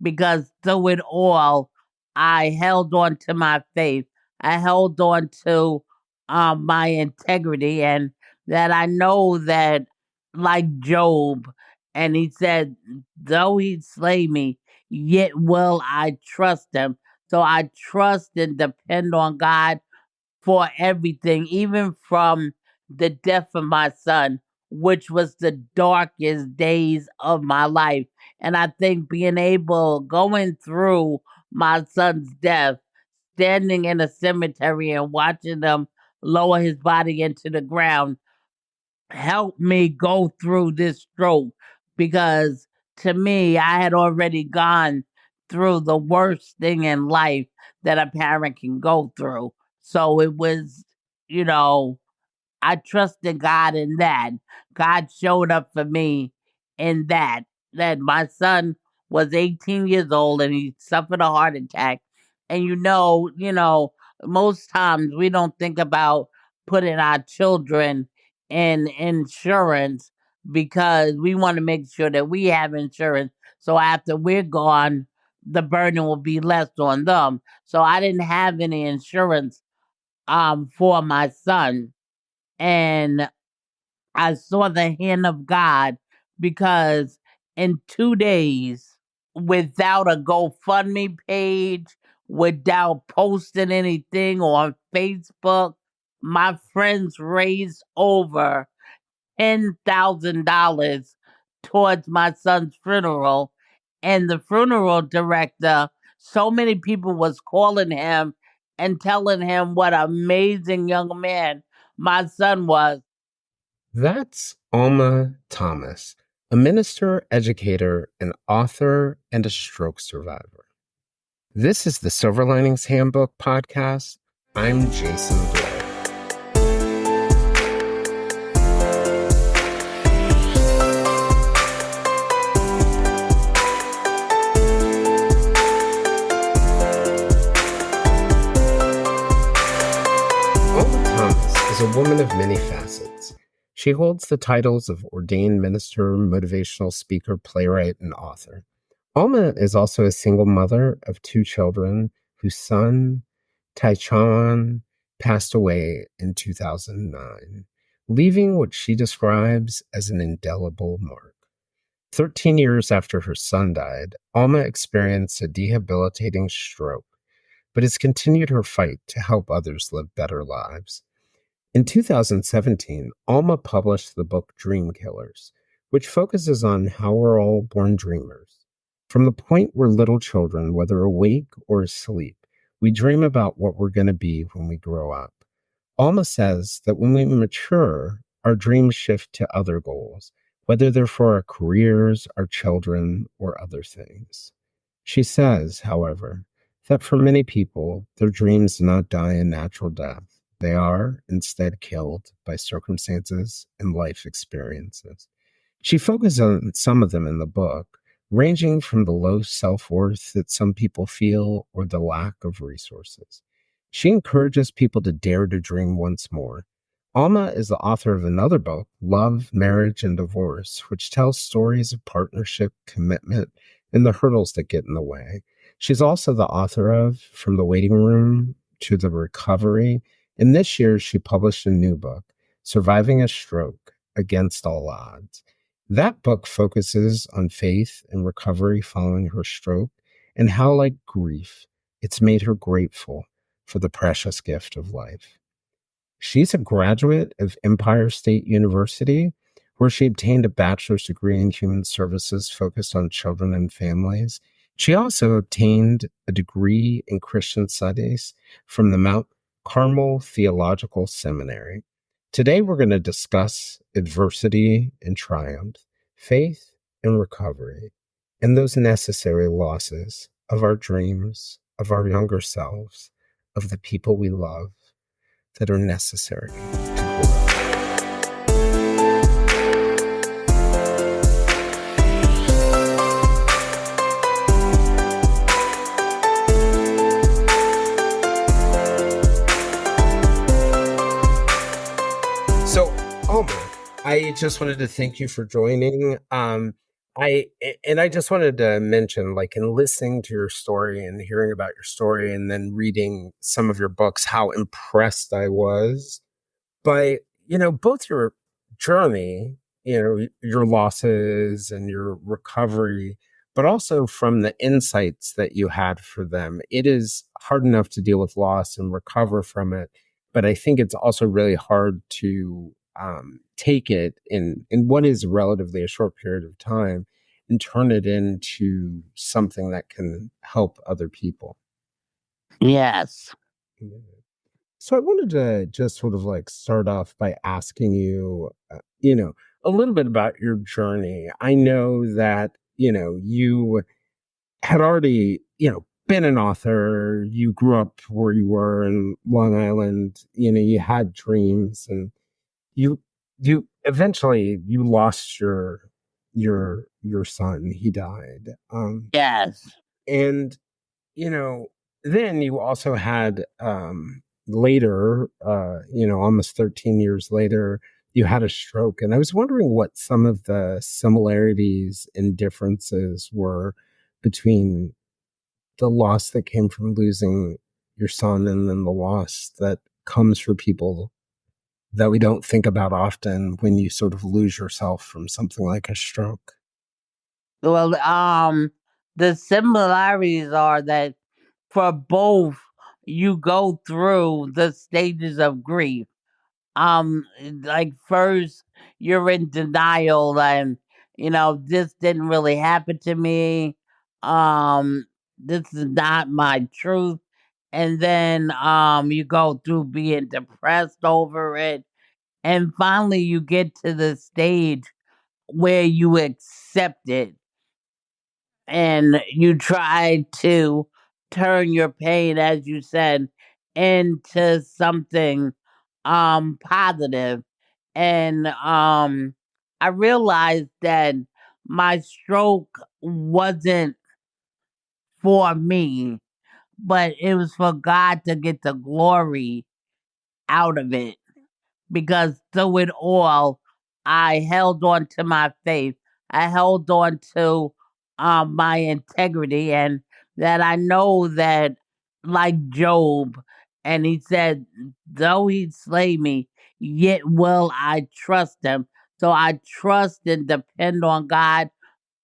because through it all, I held on to my faith. I held on to my integrity, and that I know that, like Job, and he said, though he slay me, yet will I trust him. So I trust and depend on God for everything, even from the death of my son, which was the darkest days of my life. And I think being able, going through my son's death, standing in a cemetery and watching them lower his body into the ground, helped me go through this stroke, because to me, I had already gone through the worst thing in life that a parent can go through. So it was, you know, I trusted God in that. God showed up for me in that. That my son was 18 years old and he suffered a heart attack. And most times we don't think about putting our children in insurance because we want to make sure that we have insurance. So after we're gone, the burden will be less on them. So I didn't have any insurance for my son, and I saw the hand of God, because in 2 days, without a GoFundMe page, without posting anything on Facebook, my friends raised over $10,000 towards my son's funeral. And the funeral director, so many people was calling him and telling him what an amazing young man my son was. That's Alma Thomas, a minister, educator, an author, and a stroke survivor. This is the Silver Linings Handbook podcast. I'm Jason Blair. Alma Thomas is a woman of many facets. She holds the titles of ordained minister, motivational speaker, playwright, and author. Alma is also a single mother of 2 children whose son, Taichan, passed away in 2009, leaving what she describes as an indelible mark. 13 years after her son died, Alma experienced a debilitating stroke, but has continued her fight to help others live better lives. In 2017, Alma published the book Dream Killers, which focuses on how we're all born dreamers. From the point we're little children, whether awake or asleep, we dream about what we're going to be when we grow up. Alma says that when we mature, our dreams shift to other goals, whether they're for our careers, our children, or other things. She says, however, that for many people, their dreams do not die a natural death. They are instead killed by circumstances and life experiences. She focuses on some of them in the book, ranging from the low self-worth that some people feel or the lack of resources. She encourages people to dare to dream once more. Alma is the author of another book, Love, Marriage, and Divorce, which tells stories of partnership, commitment, and the hurdles that get in the way. She's also the author of From the Waiting Room to the Recovery, and this year she published a new book, Surviving a Stroke Against All Odds. That book focuses on faith and recovery following her stroke and how, like grief, it's made her grateful for the precious gift of life. She's a graduate of Empire State University, where she obtained a bachelor's degree in human services focused on children and families. She also obtained a degree in Christian studies from the Mount Carmel Theological Seminary. Today, we're going to discuss adversity and triumph, faith and recovery, and those necessary losses of our dreams, of our younger selves, of the people we love that are necessary to grow. So, Alma, I just wanted to thank you for joining. I just wanted to mention, like, in listening to your story and hearing about your story and then reading some of your books, how impressed I was by, both your journey, your losses and your recovery, but also from the insights that you had for them. It is hard enough to deal with loss and recover from it, but I think it's also really hard to take it in what is relatively a short period of time and turn it into something that can help other people. Yes. So I wanted to just sort of like start off by asking you, a little bit about your journey. I know that, you had already, been an author. You grew up where you were in Long Island. You had dreams, and you you eventually you lost your son. He died. Yes. And you know, then you also had later, almost 13 years later, you had a stroke. And I was wondering what some of the similarities and differences were between the loss that came from losing your son and then the loss that comes for people that we don't think about often when you sort of lose yourself from something like a stroke. Well, the similarities are that for both, you go through the stages of grief. Like first, you're in denial, and this didn't really happen to me. Um, this is not my truth. And then, you go through being depressed over it, and finally, you get to the stage where you accept it and you try to turn your pain, as you said, into something positive. And I realized that my stroke wasn't for me, but it was for God to get the glory out of it, because through it all, I held on to my faith. I held on to my integrity, and that I know that, like Job, and he said, though he slay me, yet will I trust him. So I trust and depend on God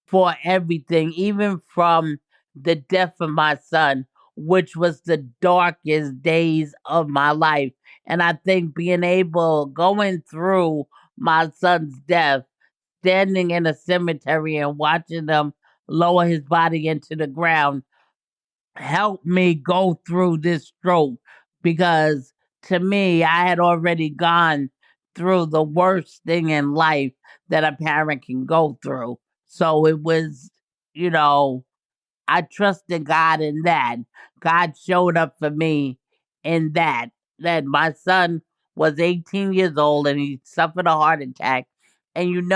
for everything, even from the death of my son, which was the darkest days of my life. And I think being able, going through my son's death, standing in a cemetery and watching them lower his body into the ground, helped me go through this stroke, because to me, I had already gone through the worst thing in life that a parent can go through. So it was, you know, I trusted God in that. God showed up for me in that. That my son was 18 years old and he suffered a heart attack. And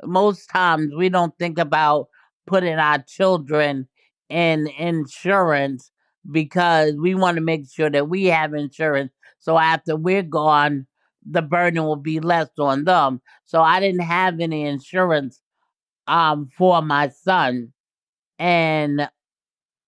most times we don't think about putting our children in insurance, because we want to make sure that we have insurance. So after we're gone, the burden will be less on them. So I didn't have any insurance for my son, and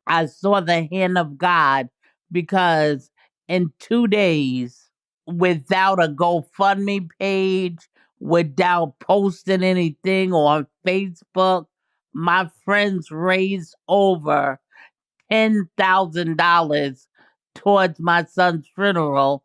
I saw the hand of God, because in 2 days, without a GoFundMe page, without posting anything on Facebook, my friends raised over $10,000 towards my son's funeral.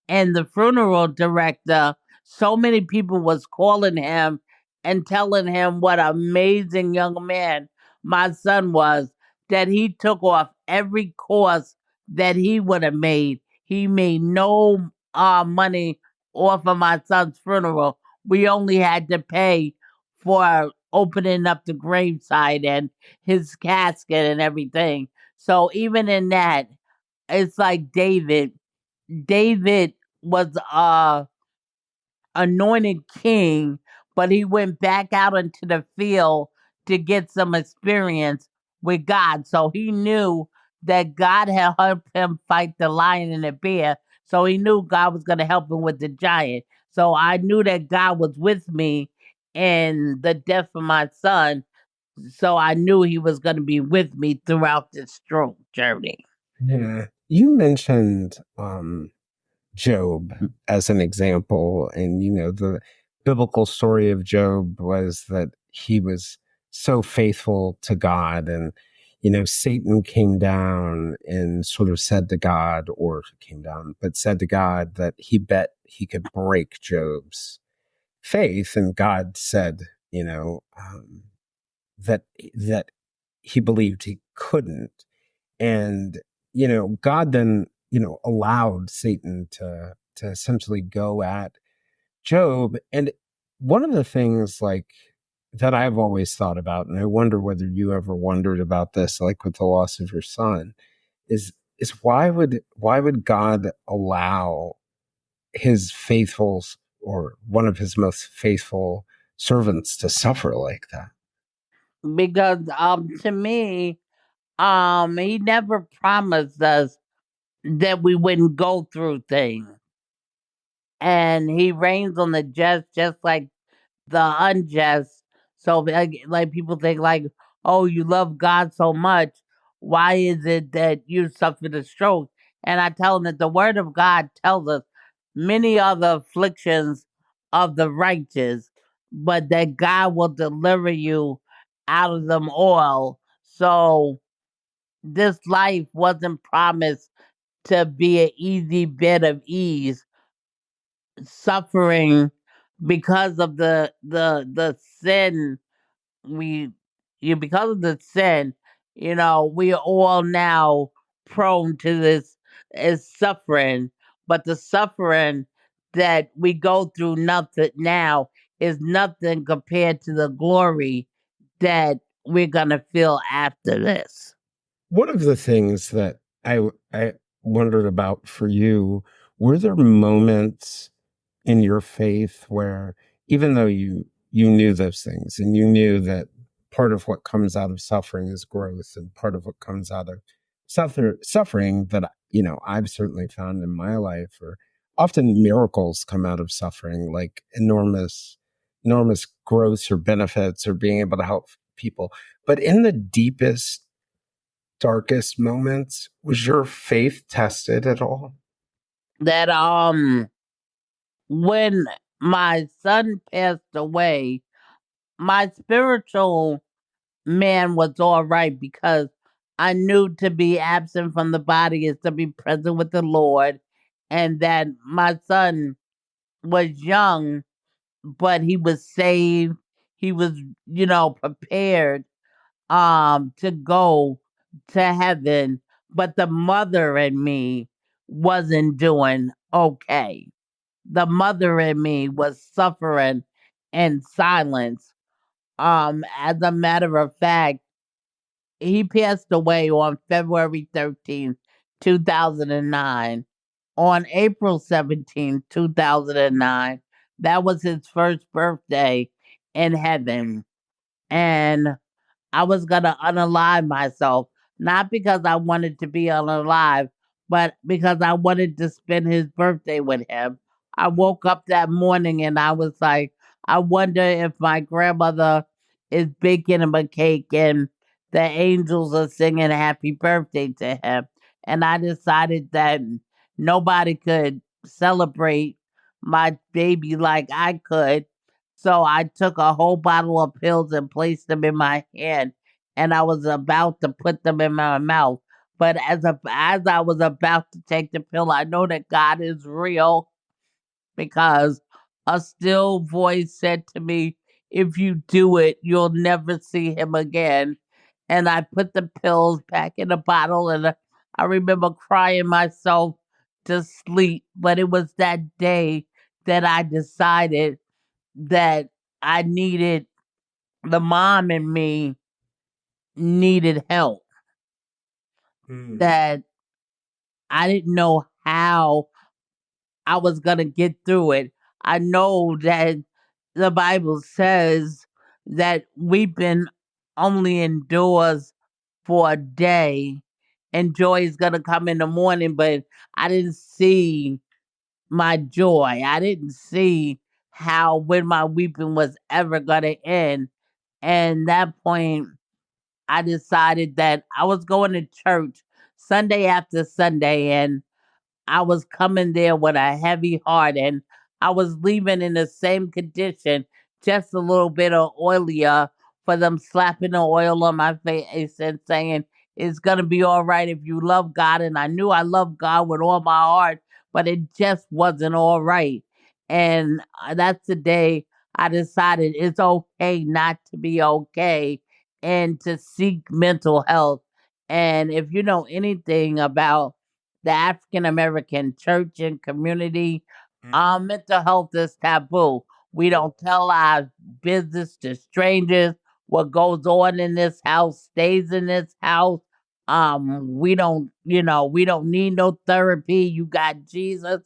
And the funeral director, so many people was calling him and telling him what an amazing young man my son was, that he took off every course that he would have made. He made no money off of my son's funeral. We only had to pay for opening up the graveside and his casket and everything. So even in that, it's like David. David was anointed king, but he went back out into the field to get some experience with God. So he knew that God had helped him fight the lion and the bear. So he knew God was going to help him with the giant. So I knew that God was with me in the death of my son. So I knew he was going to be with me throughout this stroke journey. Yeah. You mentioned Job as an example. And, the biblical story of Job was that he was so faithful to God. And, Satan came down and sort of said to God, or came down, but said to God that he bet he could break Job's faith. And God said, that, that he believed he couldn't. And, God then, allowed Satan to essentially go at Job. And one of the things like that I've always thought about, and I wonder whether you ever wondered about this, like with the loss of your son, is why would God allow his faithful, or one of his most faithful servants, to suffer like that? Because to me, he never promised us that we wouldn't go through things. And he reigns on the just like the unjust. So like people think like, oh, you love God so much. Why is it that you suffered a stroke? And I tell them that the word of God tells us many are the afflictions of the righteous, but that God will deliver you out of them all. So this life wasn't promised to be an easy bed of ease. Suffering because of the sin we you because of the sin, we are all now prone to this is suffering. But the suffering that we go through nothing now is nothing compared to the glory that we're gonna feel after this. One of the things that I wondered about for you, were there moments in your faith where, even though you knew those things, and you knew that part of what comes out of suffering is growth, and part of what comes out of suffering, that I've certainly found in my life, or often miracles come out of suffering, like enormous growths or benefits, or being able to help people. But in the deepest, darkest moments, was your faith tested at all? That when my son passed away, my spiritual man was all right because I knew to be absent from the body is to be present with the Lord, and that my son was young, but he was saved. He was, prepared to go to heaven, but the mother in me wasn't doing okay. The mother in me was suffering in silence. As a matter of fact, he passed away on February 13th, 2009. On April 17th, 2009, that was his first birthday in heaven. And I was gonna unalive myself, not because I wanted to be unalive, but because I wanted to spend his birthday with him. I woke up that morning and I was like, I wonder if my grandmother is baking him a cake and the angels are singing happy birthday to him. And I decided that nobody could celebrate my baby like I could. So I took a whole bottle of pills and placed them in my hand, and I was about to put them in my mouth. But as I was about to take the pill, I know that God is real because a still voice said to me, "If you do it, you'll never see him again." And I put the pills back in the bottle, and I remember crying myself to sleep. But it was that day that I decided that I needed the mom in me needed help, Mm. that I didn't know how I was going to get through it. I know that the Bible says that weeping only endures for a day and joy is going to come in the morning, but I didn't see my joy. I didn't see how when my weeping was ever gonna end. And that point, I decided that I was going to church Sunday after Sunday, and I was coming there with a heavy heart, and I was leaving in the same condition, just a little bit of oilier for them slapping the oil on my face and saying, "It's going to be all right if you love God." And I knew I loved God with all my heart, but it just wasn't all right. And that's the day I decided it's okay not to be okay and to seek mental health. And if you know anything about the African American church and community, mental health is taboo. We don't tell our business to strangers. What goes on in this house stays in this house. We don't, we don't need no therapy. You got Jesus.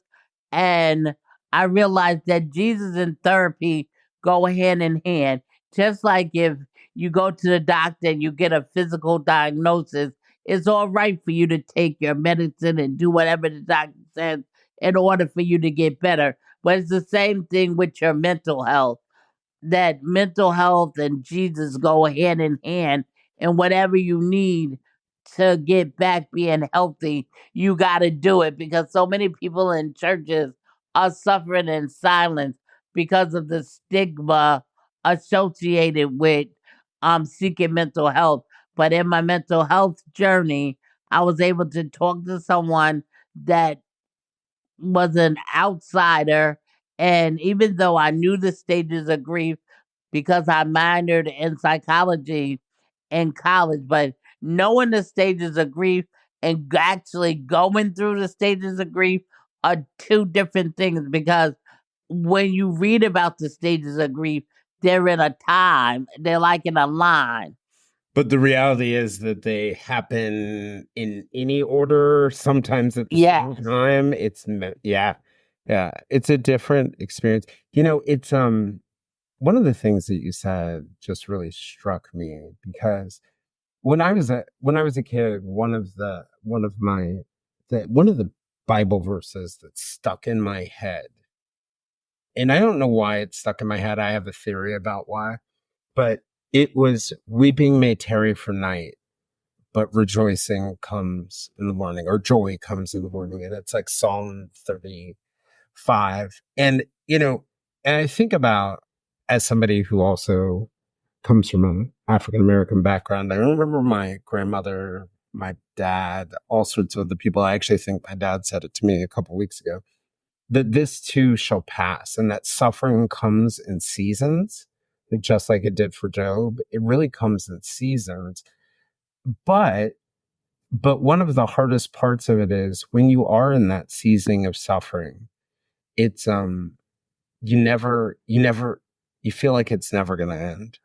And I realized that Jesus and therapy go hand in hand. Just like if you go to the doctor and you get a physical diagnosis, it's all right for you to take your medicine and do whatever the doctor says in order for you to get better. But it's the same thing with your mental health, that mental health and Jesus go hand in hand. And whatever you need to get back being healthy, you got to do it, because so many people in churches are suffering in silence because of the stigma associated with seeking mental health. But in my mental health journey, I was able to talk to someone that was an outsider. And even though I knew the stages of grief because I minored in psychology in college, but knowing the stages of grief and actually going through the stages of grief are two different things, because when you read about the stages of grief, they're in a time, they're like in a line. But the reality is that they happen in any order, sometimes at the same Yes. time. Yeah, yeah, it's a different experience. It's one of the things that you said just really struck me, because when I was a kid, one of the Bible verses that stuck in my head, and I don't know why it stuck in my head. I have a theory about why, but it was, "Weeping may tarry for night, but rejoicing comes in the morning," or joy comes in the morning. And it's like Psalm 35. And I think about, as somebody who also comes from an African American background, I remember my grandmother, my dad, all sorts of the people. I actually think my dad said it to me a couple weeks ago, that this too shall pass, and that suffering comes in seasons, just like it did for Job. It really comes in seasons. But one of the hardest parts of it is when you are in that seasoning of suffering, it's you feel like it's never going to end.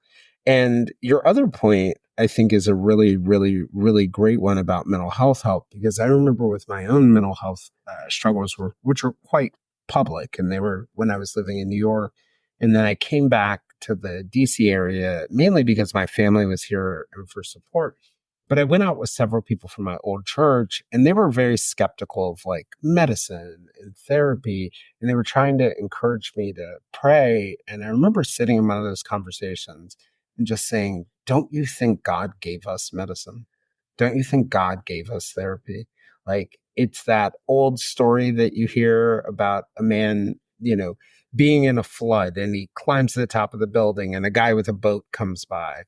And your other point, I think, is a really, really, really great one about mental health help, because I remember with my own mental health struggles, which were quite public, and they were when I was living in New York. And then I came back to the DC area, mainly because my family was here and for support. But I went out with several people from my old church, and they were very skeptical of like medicine and therapy. And they were trying to encourage me to pray. And I remember sitting in one of those conversations and just saying, "Don't you think God gave us medicine? Don't you think God gave us therapy?" Like, it's that old story that you hear about a man, being in a flood, and he climbs to the top of the building, and a guy with a boat comes by.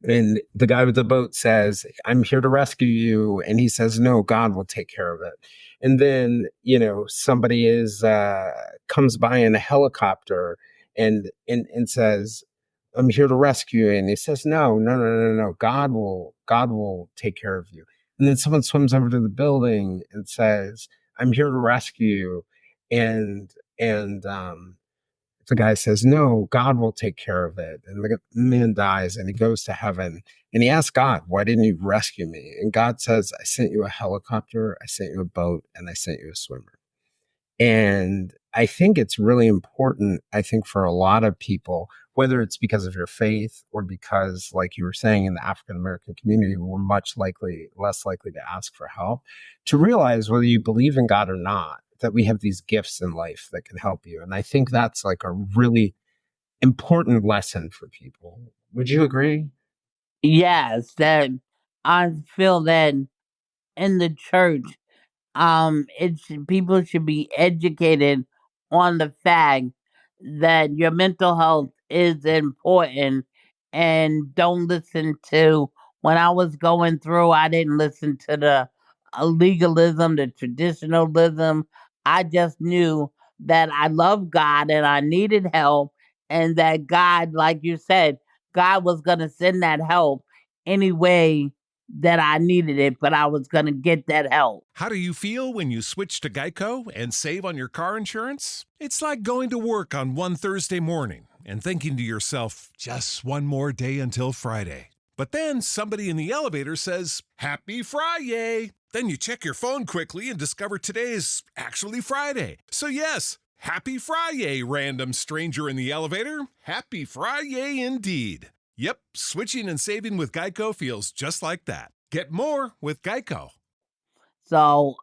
And the guy with the boat says, "I'm here to rescue you." And he says, "No, God will take care of it." And then, somebody comes by in a helicopter and says, "I'm here to rescue you." And he says, "No, no, no, no, no. God will take care of you." And then someone swims over to the building and says, "I'm here to rescue you." And the guy says, "No, God will take care of it." And the man dies, and he goes to heaven, and he asks God, "Why didn't you rescue me?" And God says, "I sent you a helicopter, I sent you a boat, and I sent you a swimmer." And I think it's really important, I think, for a lot of people, whether it's because of your faith or because, like you were saying, in the African American community, we're less likely to ask for help, to realize whether you believe in God or not, that we have these gifts in life that can help you. And I think that's like a really important lesson for people. Would you agree? Yes, that I feel that in the church, people should be educated on the fact that your mental health is important, and don't listen to, when I was going through, I didn't listen to the legalism, the traditionalism. I just knew that I loved God and I needed help, and that God, like you said, God was going to send that help anyway that I needed it, but I was going to get that help. How do you feel when you switch to Geico and save on your car insurance? It's like going to work on one Thursday morning and thinking to yourself, just one more day until Friday. But then somebody in the elevator says, Happy Friday! Then you check your phone quickly and discover today is actually Friday. So yes, Happy Friday, random stranger in the elevator. Happy Friday indeed. Yep, switching and saving with Geico feels just like that. Get more with Geico. So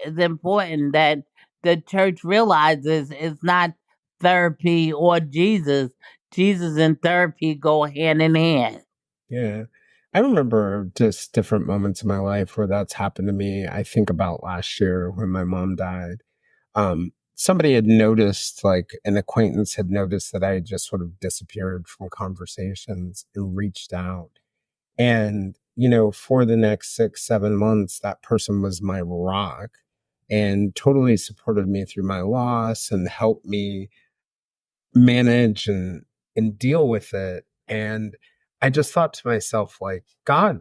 it's important that the church realizes it's not therapy or Jesus. Jesus and therapy go hand in hand. Yeah. I remember just different moments in my life where that's happened to me. I think about last year when my mom died. Somebody had noticed, like an acquaintance had noticed that I had just sort of disappeared from conversations and reached out. And, for the next 6, 7 months, that person was my rock and totally supported me through my loss and helped me manage and deal with it. And I just thought to myself, like, God,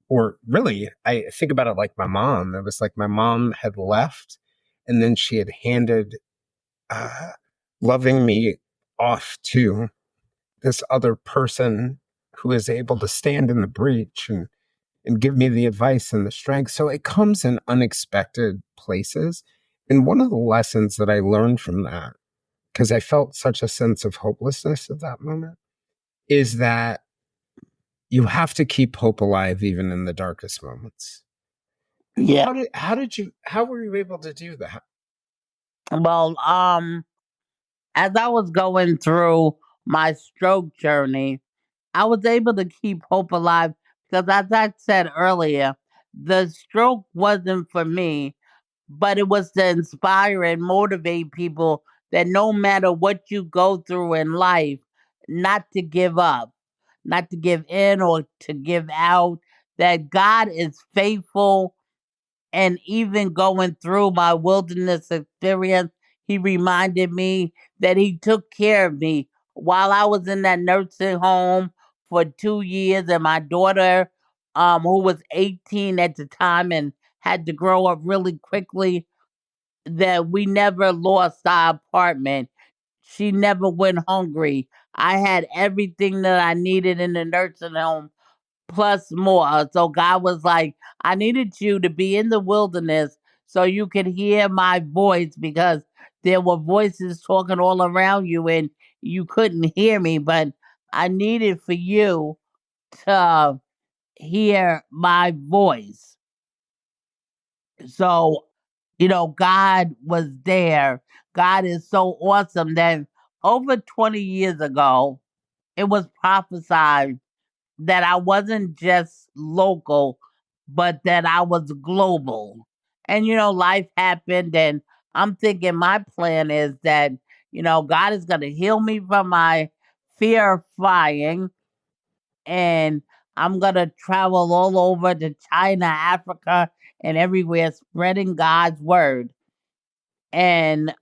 or really, I think about it like my mom. It was like my mom had left and then she had handed uh, loving me off to this other person who is able to stand in the breach and give me the advice and the strength. So it comes in unexpected places. And one of the lessons that I learned from that, because I felt such a sense of hopelessness at that moment, is that you have to keep hope alive even in the darkest moments. Yeah. How were you able to do that? Well, as I was going through my stroke journey, I was able to keep hope alive because, as I said earlier, the stroke wasn't for me, but it was to inspire and motivate people that no matter what you go through in life, not to give up, not to give in or to give out, that God is faithful. And even going through my wilderness experience, he reminded me that he took care of me while I was in that nursing home for 2 years. And my daughter, who was 18 at the time and had to grow up really quickly, that we never lost our apartment. She never went hungry. I had everything that I needed in the nursing home plus more. So God was like, I needed you to be in the wilderness so you could hear my voice, because there were voices talking all around you and you couldn't hear me, but I needed for you to hear my voice. So, God was there. God is so awesome that over 20 years ago, it was prophesied that I wasn't just local, but that I was global. And life happened, and I'm thinking my plan is that God is going to heal me from my fear of flying, and I'm going to travel all over to China, Africa, and everywhere spreading God's word. And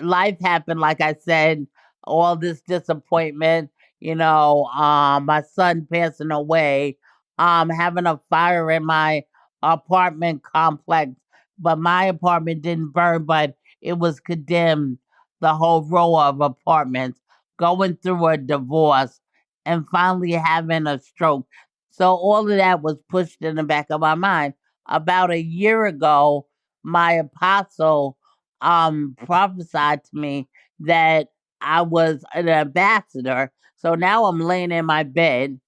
life happened, like I said, all this disappointment, my son passing away, having a fire in my apartment complex, but my apartment didn't burn, but it was condemned, the whole row of apartments, going through a divorce, and finally having a stroke. So all of that was pushed in the back of my mind. About a year ago, my apostle prophesied to me that I was an ambassador. So now I'm laying in my bed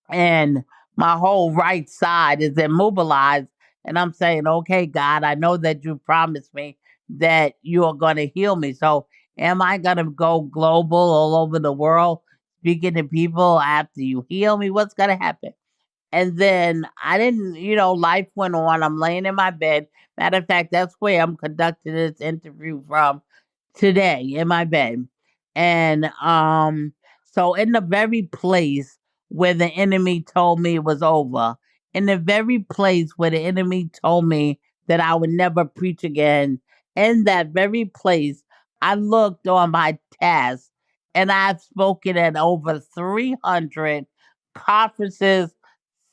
and my whole right side is immobilized, And I'm saying, okay, God, I know that you promised me that you are going to heal me. So am I going to go global all over the world speaking to people after you heal me? What's going to happen? And then I didn't, life went on. I'm laying in my bed. Matter of fact, that's where I'm conducting this interview from today, in my bed. And so in the very place where the enemy told me it was over, in the very place where the enemy told me that I would never preach again, in that very place, I looked on my task and I've spoken at over 300 conferences,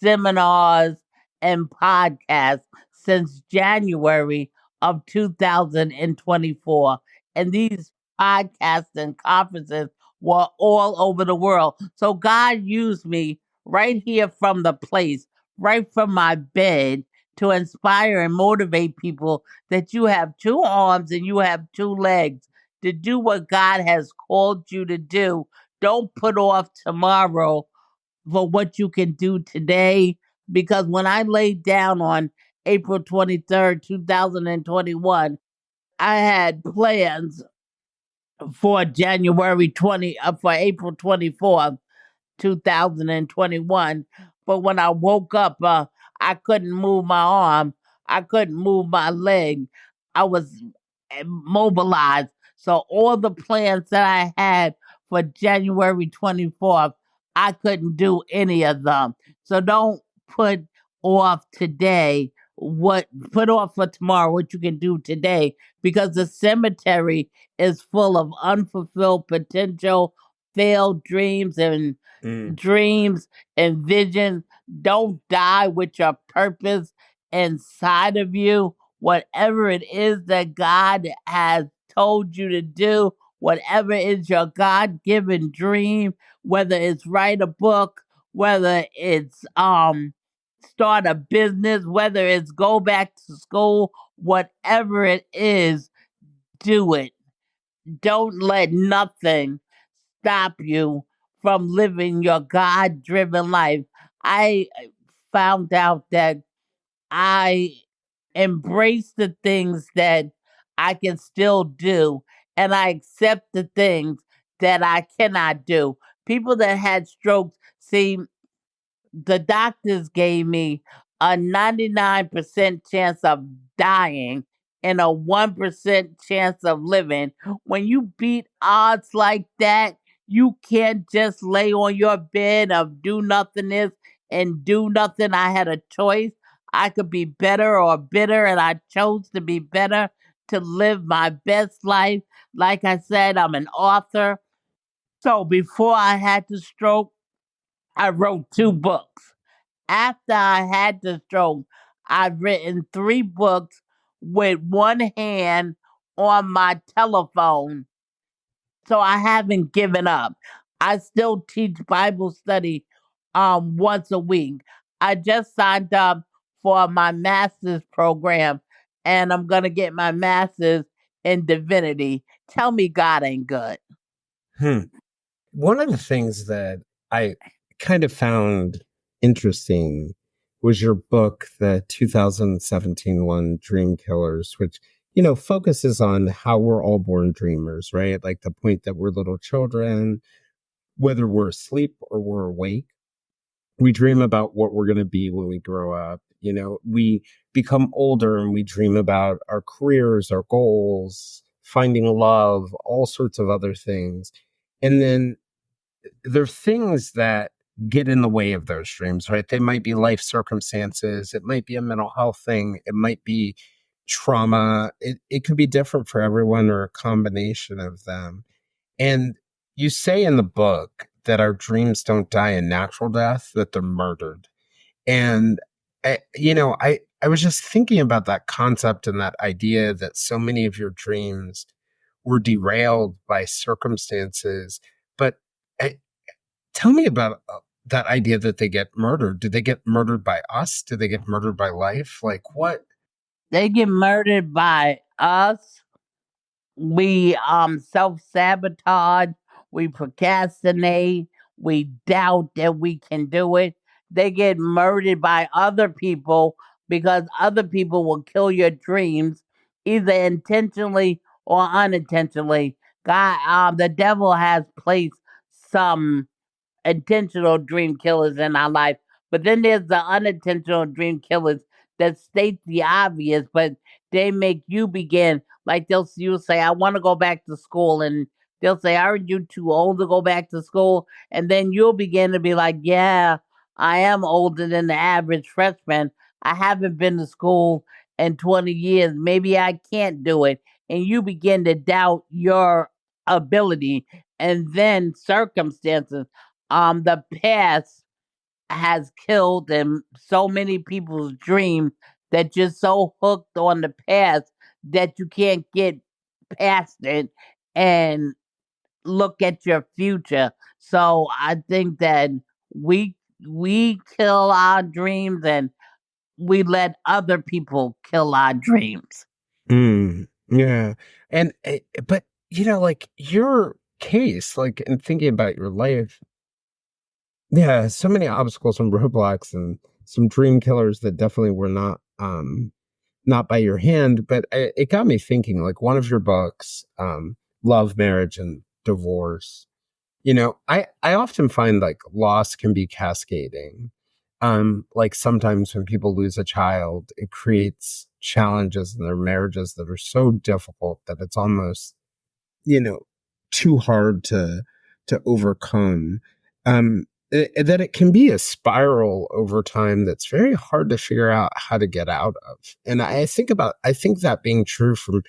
seminars, and podcasts since January of 2024. And these podcasts and conferences were all over the world. So God used me right here from the place, right from my bed, to inspire and motivate people that you have two arms and you have two legs to do what God has called you to do. Don't put off tomorrow for what you can do today. Because when I laid down on April 23rd, 2021, I had plans for for April 24th, 2021. But when I woke up, I couldn't move my arm. I couldn't move my leg. I was mobilized. So all the plans that I had for January 24th, I couldn't do any of them. So don't put off today put off for tomorrow what you can do today, because the cemetery is full of unfulfilled potential, failed dreams and dreams and visions. Don't die with your purpose inside of you. Whatever it is that God has told you to do, whatever is your God given dream, whether it's write a book, whether it's start a business, whether it's go back to school, whatever it is, do it. Don't let nothing stop you from living your God driven life. I found out that I embrace the things that I can still do, and I accept the things that I cannot do. People that had strokes, see, the doctors gave me a 99% chance of dying and a 1% chance of living. When you beat odds like that, you can't just lay on your bed of do nothingness and do nothing. I had a choice. I could be better or bitter, and I chose to be better, to live my best life. Like I said, I'm an author. So before I had the stroke, I wrote two books. After I had the stroke, I've written three books with one hand on my telephone. So I haven't given up. I still teach Bible study once a week. I just signed up for my master's program, and I'm gonna get my master's in divinity. Tell me God ain't good. Hmm. One of the things that I kind of found interesting was your book, the 2017 one, Dream Killers, which, focuses on how we're all born dreamers, right? Like the point that we're little children, whether we're asleep or we're awake, we dream about what we're going to be when we grow up. We become older and we dream about our careers, our goals, finding love, all sorts of other things. And then there are things that get in the way of those dreams, right? They might be life circumstances. It might be a mental health thing. It might be trauma. It could be different for everyone, or a combination of them. And you say in the book that our dreams don't die a natural death, that they're murdered. And, I was just thinking about that concept and that idea that so many of your dreams were derailed by circumstances. But tell me about that idea that they get murdered. Do they get murdered by us? Do they get murdered by life? Like what? They get murdered by us. We self sabotage, we procrastinate, we doubt that we can do it. They get murdered by other people because other people will kill your dreams either intentionally or unintentionally. The devil has placed some intentional dream killers in our life. But then there's the unintentional dream killers that state the obvious, but they make you begin. Like you'll say, I want to go back to school, and they'll say, aren't you too old to go back to school? And then you'll begin to be like, yeah, I am older than the average freshman. I haven't been to school in 20 years. Maybe I can't do it. And you begin to doubt your ability, and then circumstances, the past has killed and so many people's dreams that you're so hooked on the past that you can't get past it and look at your future. So I think that we we kill our dreams and we let other people kill our dreams. Yeah. And, but, like your case, like in thinking about your life, yeah, so many obstacles and roadblocks and some dream killers that definitely were not by your hand, but it got me thinking, like one of your books, Love, Marriage, and Divorce. I often find like loss can be cascading. Like sometimes when people lose a child, it creates challenges in their marriages that are so difficult that it's almost, you know, too hard to overcome. That it can be a spiral over time that's very hard to figure out how to get out of. And I think that being true from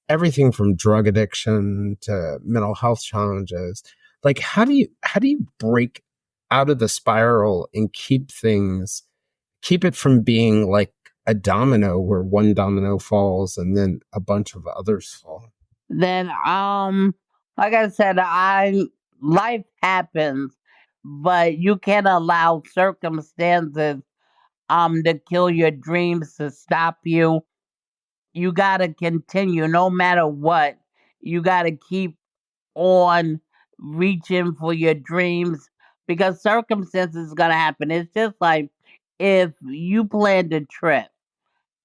everything from drug addiction to mental health challenges. Like how do you break out of the spiral and keep it from being like a domino where one domino falls and then a bunch of others fall? Then like I said, I life happens, but you can't allow circumstances to kill your dreams, to stop you. You gotta continue no matter what. You gotta keep on reaching for your dreams because circumstances is gonna happen. It's just like if you planned a trip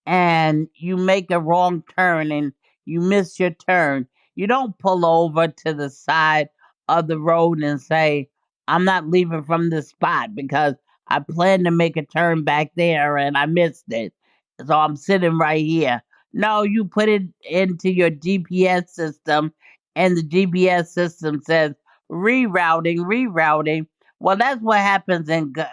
and you make a wrong turn and you miss your turn, you don't pull over to the side of the road and say, I'm not leaving from this spot because I planned to make a turn back there and I missed it. So I'm sitting right here. No, you put it into your GPS system and the GPS system says rerouting, rerouting. Well, that's what happens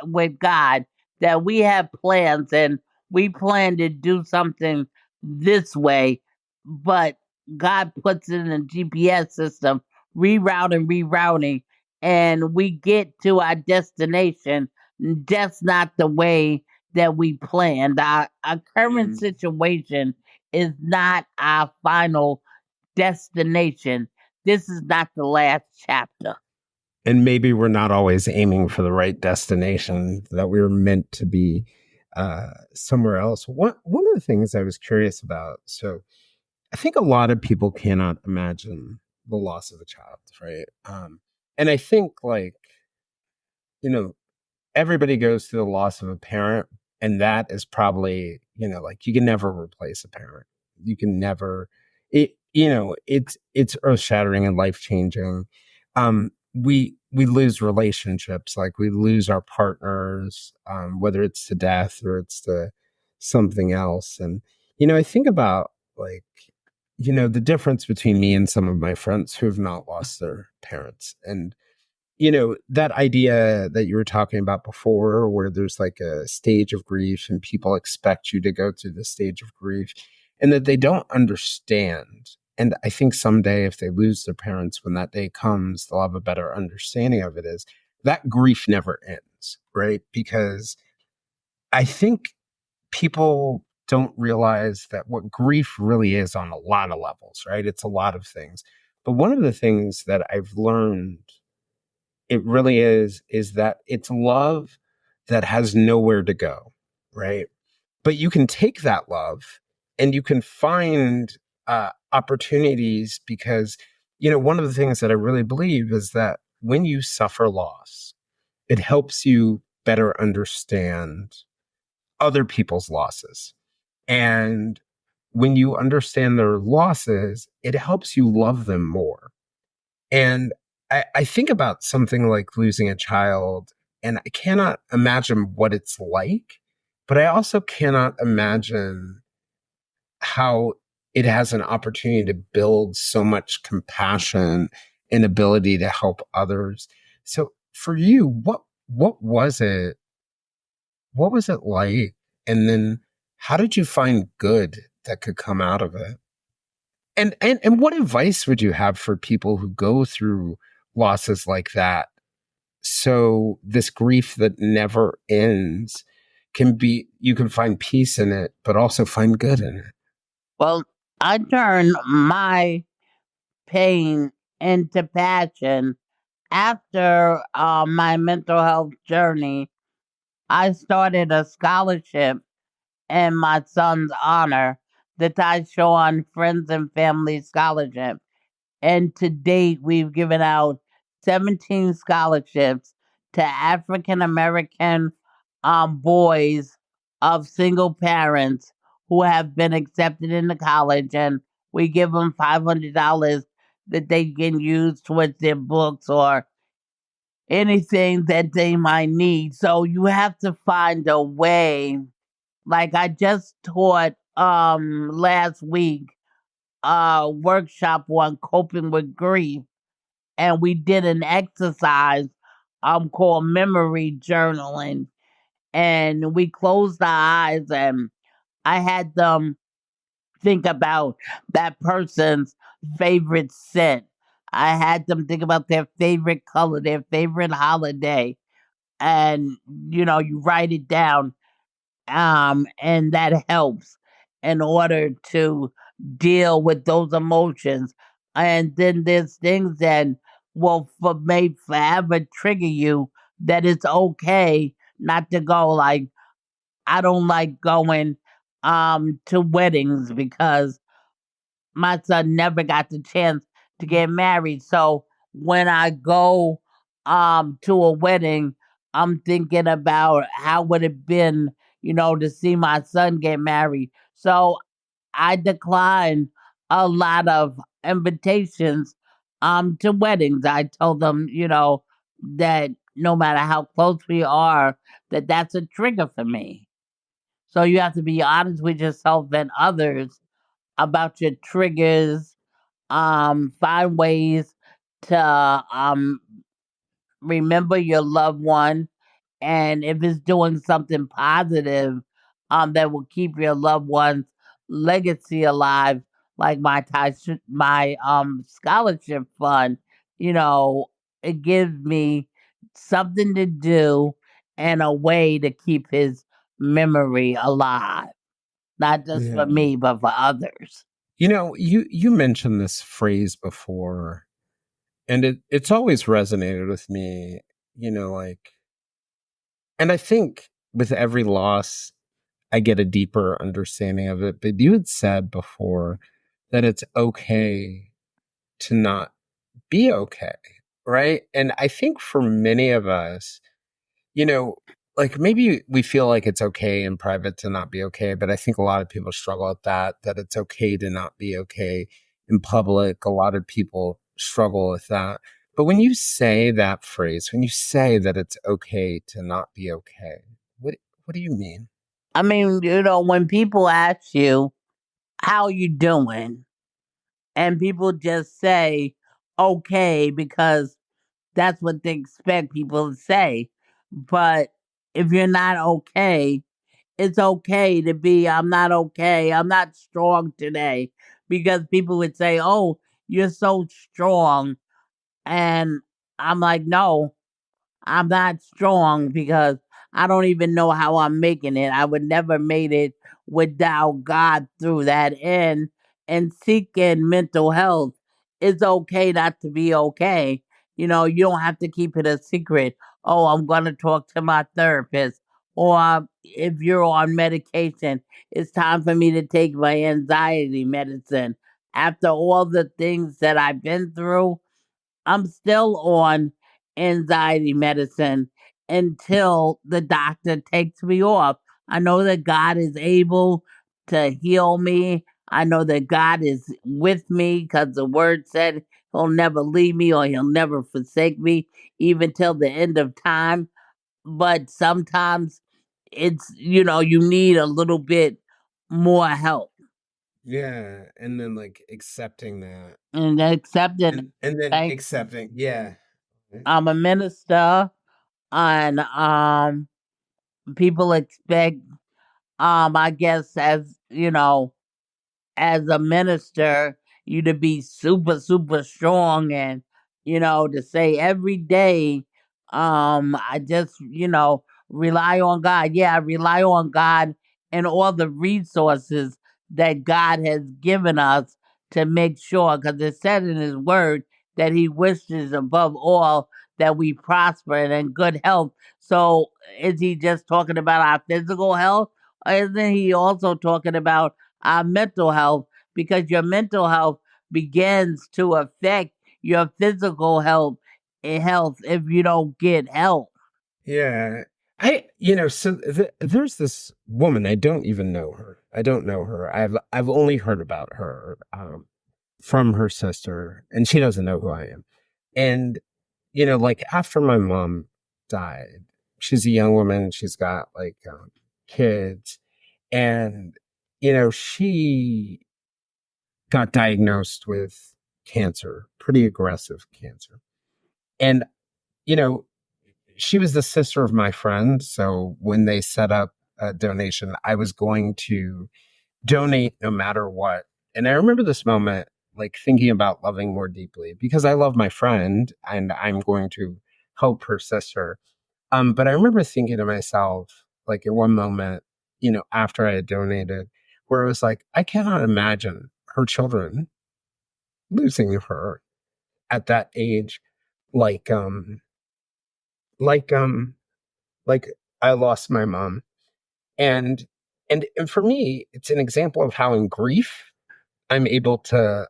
with God, that we have plans and we plan to do something this way, but God puts it in a GPS system, rerouting, rerouting, and we get to our destination just not the way that we planned. Our current situation is not our final destination. This is not the last chapter. And maybe we're not always aiming for the right destination, that we were meant to be somewhere else. One of the things I was curious about, so I think a lot of people cannot imagine the loss of a child, right? And I think like, you know, everybody goes through the loss of a parent, and that is probably, like you can never replace a parent. You can never, it's earth shattering and life changing. We lose relationships, like we lose our partners, whether it's to death or it's to something else. And, I think about like, the difference between me and some of my friends who have not lost their parents. And, that idea that you were talking about before, where there's like a stage of grief and people expect you to go through the stage of grief and that they don't understand. And I think someday if they lose their parents, when that day comes, they'll have a better understanding of it, is that grief never ends, right? Because I think people don't realize that what grief really is on a lot of levels, right? It's a lot of things. But one of the things that I've learned it really is that it's love that has nowhere to go, right? But you can take that love and you can find opportunities because, one of the things that I really believe is that when you suffer loss, it helps you better understand other people's losses. And when you understand their losses, it helps you love them more. And I think about something like losing a child, and I cannot imagine what it's like, but I also cannot imagine how it has an opportunity to build so much compassion and ability to help others. So for you, what was it? What was it like? And then how did you find good that could come out of it? And what advice would you have for people who go through losses like that? So this grief that never ends you can find peace in it, but also find good in it. Well, I turned my pain into passion after my mental health journey. I started a scholarship in my son's honor, the Tyshawn Friends and Family Scholarship. And to date, we've given out 17 scholarships to African American boys of single parents who have been accepted into college. And we give them $500 that they can use towards their books or anything that they might need. So you have to find a way. Like I just taught last week a workshop on coping with grief, and we did an exercise called memory journaling, and we closed our eyes and I had them think about that person's favorite scent. I had them think about their favorite color, their favorite holiday, and you write it down, and that helps in order to deal with those emotions. And then there's things that will may forever trigger you, that it's okay not to go. Like I don't like going to weddings because my son never got the chance to get married. So when I go to a wedding, I'm thinking about how would it been, to see my son get married. So I declined a lot of invitations to weddings. I told them, that no matter how close we are, that's a trigger for me. So you have to be honest with yourself and others about your triggers. Find ways to remember your loved one, and if it's doing something positive, that will keep your loved one's legacy alive, like my scholarship fund. It gives me something to do and a way to keep his memory alive, not just for Yeah. me but for others. You mentioned this phrase before, and it's always resonated with me, like, and I think with every loss I get a deeper understanding of it. But you had said before that it's okay to not be okay, right? And I think for many of us, you know, like maybe we feel like it's okay in private to not be okay, but I think a lot of people struggle with that it's okay to not be okay in public. A lot of people struggle with that. But when you say that phrase, when you say that it's okay to not be okay, what do you mean? I mean, when people ask you, how you doing? And people just say, okay, because that's what they expect people to say. But if you're not okay, it's okay to be, I'm not okay. I'm not strong today. Because people would say, oh, you're so strong. And I'm like, no, I'm not strong because I don't even know how I'm making it. I would never made it without God through that. And seeking mental health, it's okay not to be okay. You don't have to keep it a secret. Oh, I'm gonna talk to my therapist. Or if you're on medication, it's time for me to take my anxiety medicine. After all the things that I've been through, I'm still on anxiety medicine until the doctor takes me off. I know that God is able to heal me. I know that God is with me because the word said he'll never leave me or he'll never forsake me, even till the end of time. But sometimes it's, you need a little bit more help. Yeah, and then like accepting that, And accepting and then thank accepting, yeah. I'm a minister, and people expect, I guess, as a minister, you to be super, super strong, and, to say every day, I just, rely on God. Yeah, I rely on God and all the resources that God has given us to make sure, because it said in His Word that He wishes above all that we prosper and in good health. So is He just talking about our physical health? Or isn't He also talking about our mental health, because your mental health begins to affect your physical health if you don't get help. Yeah. So there's this woman, I don't even know her. I don't know her. I've only heard about her from her sister, and she doesn't know who I am. And like after my mom died, she's a young woman, she's got like kids, and she got diagnosed with cancer, pretty aggressive cancer. And you know, she was the sister of my friend. So when they set up a donation, I was going to donate no matter what. And I remember this moment, like thinking about loving more deeply because I love my friend and I'm going to help her sister. But I remember thinking to myself, like in one moment, after I had donated, where it was like, I cannot imagine her children losing her at that age, like, like, um, like I lost my mom. And and for me, it's an example of how in grief I'm able to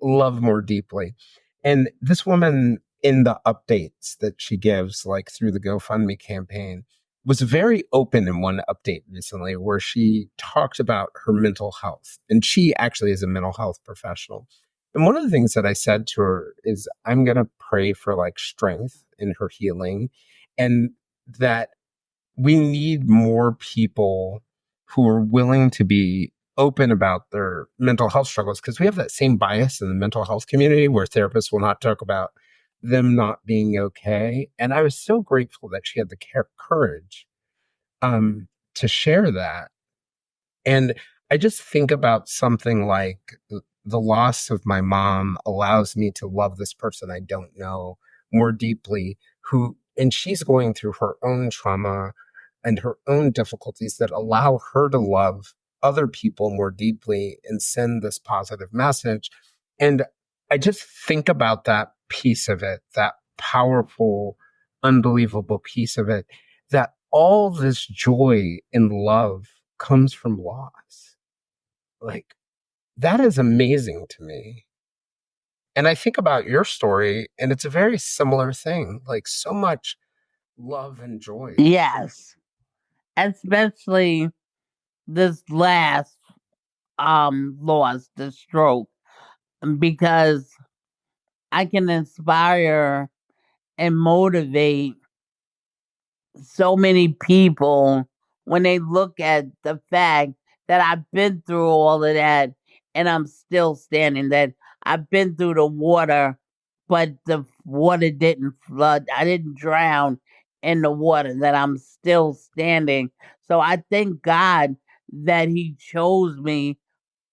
love more deeply. And this woman in the updates that she gives, like through the GoFundMe campaign, was very open in one update recently where she talked about her mental health. And she actually is a mental health professional. And one of the things that I said to her is, I'm going to pray for like strength in her healing, and that we need more people who are willing to be open about their mental health struggles, because we have that same bias in the mental health community where therapists will not talk about them not being okay. And I was so grateful that she had the courage to share that. And I just think about something like the loss of my mom allows me to love this person I don't know more deeply, and she's going through her own trauma and her own difficulties that allow her to love other people more deeply and send this positive message. And I just think about that piece of it, that powerful, unbelievable piece of it, that all this joy and love comes from loss. Like, that is amazing to me. And I think about your story, and it's a very similar thing, like so much love and joy. Yes, especially this last loss, the stroke, because I can inspire and motivate so many people when they look at the fact that I've been through all of that and I'm still standing, that I've been through the water, but the water didn't flood. I didn't drown in the water, that I'm still standing. So I thank God that He chose me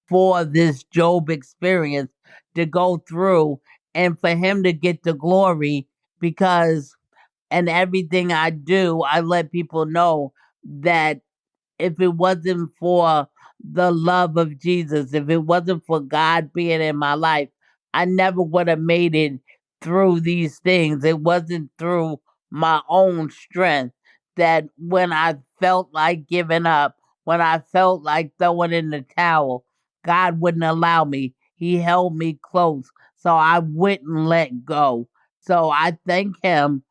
for this Job experience to go through and for Him to get the glory, because and everything I do, I let people know that if it wasn't for the love of Jesus, if it wasn't for God being in my life, I never would have made it through these things. It wasn't through my own strength that when I felt like giving up, when I felt like throwing in the towel, God wouldn't allow me. He held me close so I wouldn't let go. So I thank Him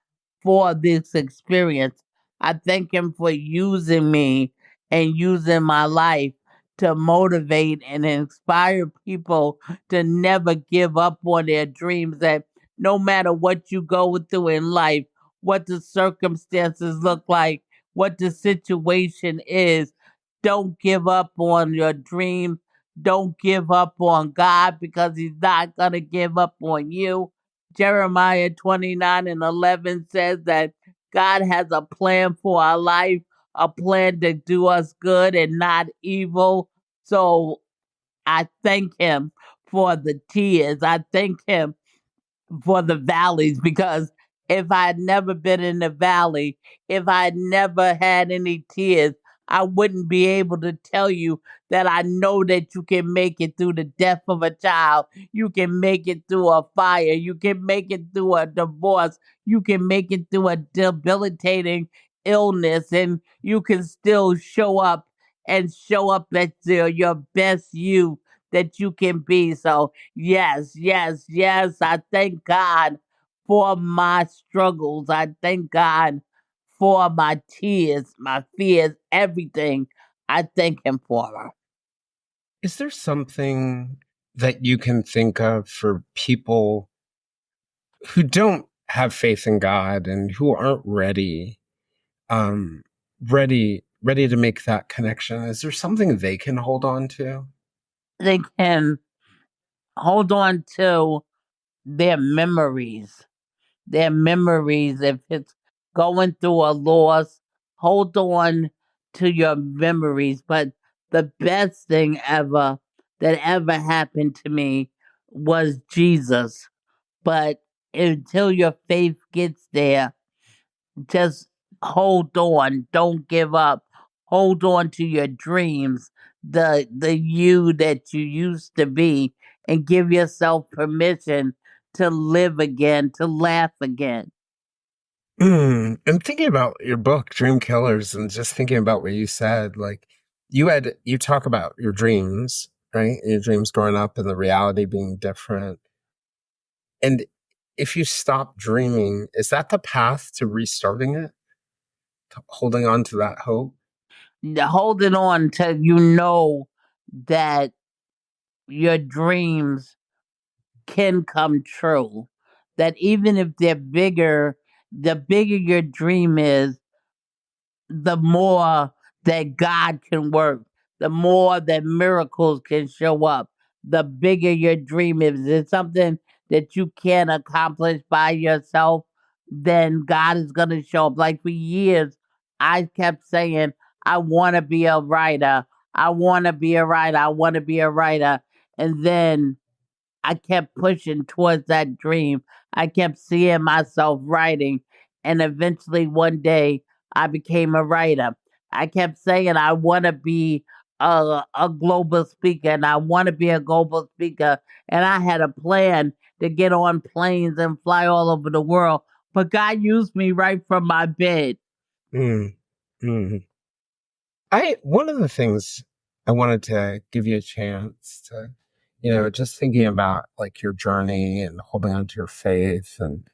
for this experience. I thank Him for using me and using my life to motivate and inspire people to never give up on their dreams. That no matter what you go through in life, what the circumstances look like, what the situation is, don't give up on your dreams. Don't give up on God because He's not going to give up on you. Jeremiah 29:11 says that God has a plan for our life, a plan to do us good and not evil. So I thank Him for the tears. I thank Him for the valleys, because if I had never been in the valley, if I had never had any tears, I wouldn't be able to tell you that I know that you can make it through the death of a child. You can make it through a fire. You can make it through a divorce. You can make it through a debilitating illness, and you can still show up and show up at your best you that you can be. So yes, yes, yes. I thank God for my struggles. I thank God for my tears, my fears, everything. I thank Him for her. Is there something that you can think of for people who don't have faith in God and who aren't um, ready to make that connection? Is there something they can hold on to? They can hold on to their memories. Their memories. If it's going through a loss, hold on to your memories. But the best thing ever that ever happened to me was Jesus. But until your faith gets there, just hold on. Don't give up. Hold on to your dreams, the you that you used to be, and give yourself permission to live again, to laugh again. And thinking about your book, Dream Killers, and just thinking about what you said, like you talk about your dreams, right? Your dreams growing up and the reality being different. And if you stop dreaming, is that the path to restarting it? To holding on to that hope? Holding on till you know that your dreams can come true. That even if they're bigger, the bigger your dream is, the more that God can work, the more that miracles can show up, the bigger your dream is. If it's something that you can't accomplish by yourself, then God is going to show up. Like for years, I kept saying, I want to be a writer. I want to be a writer. I want to be a writer. And then I kept pushing towards that dream. I kept seeing myself writing, and eventually one day I became a writer. I kept saying I want to be a global speaker, and I want to be a global speaker, and I had a plan to get on planes and fly all over the world. But God used me right from my bed. Mm, mm. One of the things I wanted to give you a chance to, just thinking about like your journey and holding on to your faith and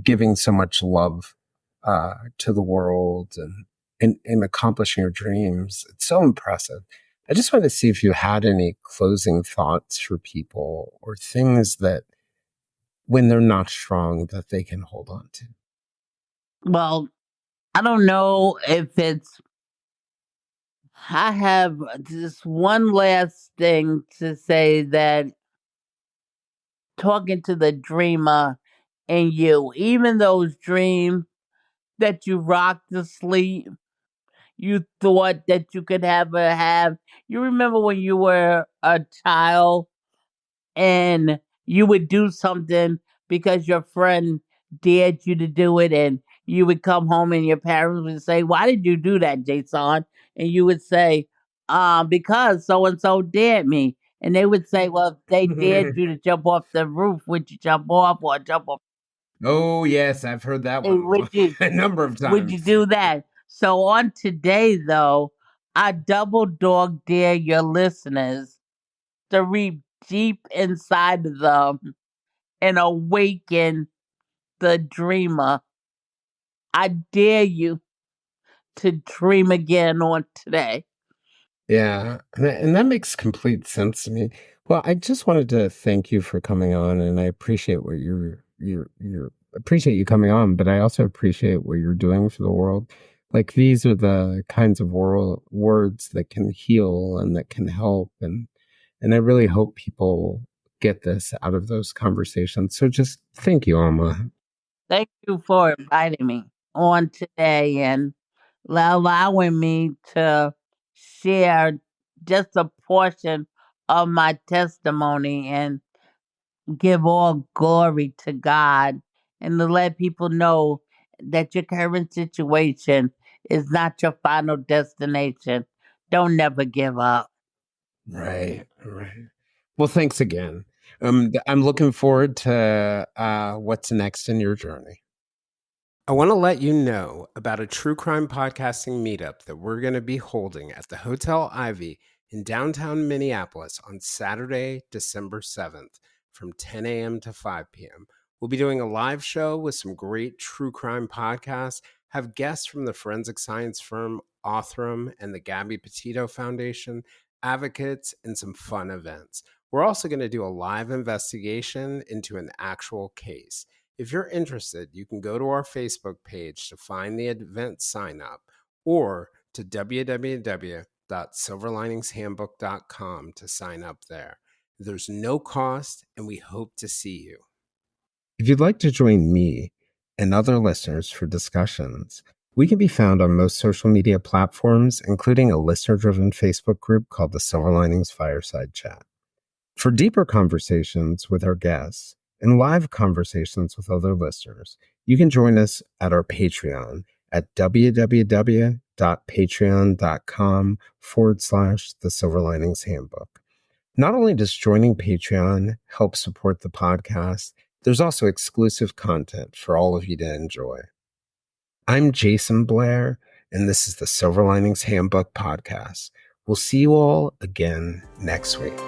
giving so much love to the world and accomplishing your dreams. It's so impressive. I just wanted to see if you had any closing thoughts for people or things that when they're not strong that they can hold on to. Well, I don't know if it's. I have just one last thing to say, that talking to the dreamer in you, even those dreams that you rocked to sleep, you thought that you could ever have. You remember when you were a child and you would do something because your friend dared you to do it, and you would come home and your parents would say, "Why did you do that, Jason?" And you would say, because so and so dared me." And they would say, "Well, if they dared you to jump off the roof, would you jump off, or jump off? Oh, yes, I've heard that one Would you a number of would you times. do that?" So on today though, I double dog dare your listeners to reach deep inside of them and awaken the dreamer. I dare you to dream again on today. Yeah, and that makes complete sense to me. Well, I just wanted to thank you for coming on, and I appreciate what you're appreciate you coming on, but I also appreciate what you're doing for the world. Like these are the kinds of words that can heal and that can help, and I really hope people get this out of those conversations. So just thank you, Alma. Thank you for inviting me on today and allowing me to share just a portion of my testimony and give all glory to God and to let people know that your current situation is not your final destination. Don't never give up. Right, right. Well, thanks again. I'm looking forward to what's next in your journey. I want to let you know about a true crime podcasting meetup that we're going to be holding at the Hotel Ivy in downtown Minneapolis on Saturday, December 7th from 10 a.m. to 5 p.m. We'll be doing a live show with some great true crime podcasts, have guests from the forensic science firm Othram and the Gabby Petito Foundation, advocates, and some fun events. We're also going to do a live investigation into an actual case. If you're interested, you can go to our Facebook page to find the event sign up or to www.silverliningshandbook.com to sign up there. There's no cost, and we hope to see you. If you'd like to join me and other listeners for discussions, we can be found on most social media platforms, including a listener-driven Facebook group called the Silver Linings Fireside Chat. For deeper conversations with our guests and live conversations with other listeners, you can join us at our Patreon at www.patreon.com/the Silver Linings Handbook. Not only does joining Patreon help support the podcast, there's also exclusive content for all of you to enjoy. I'm Jason Blair, and this is the Silver Linings Handbook podcast. We'll see you all again next week.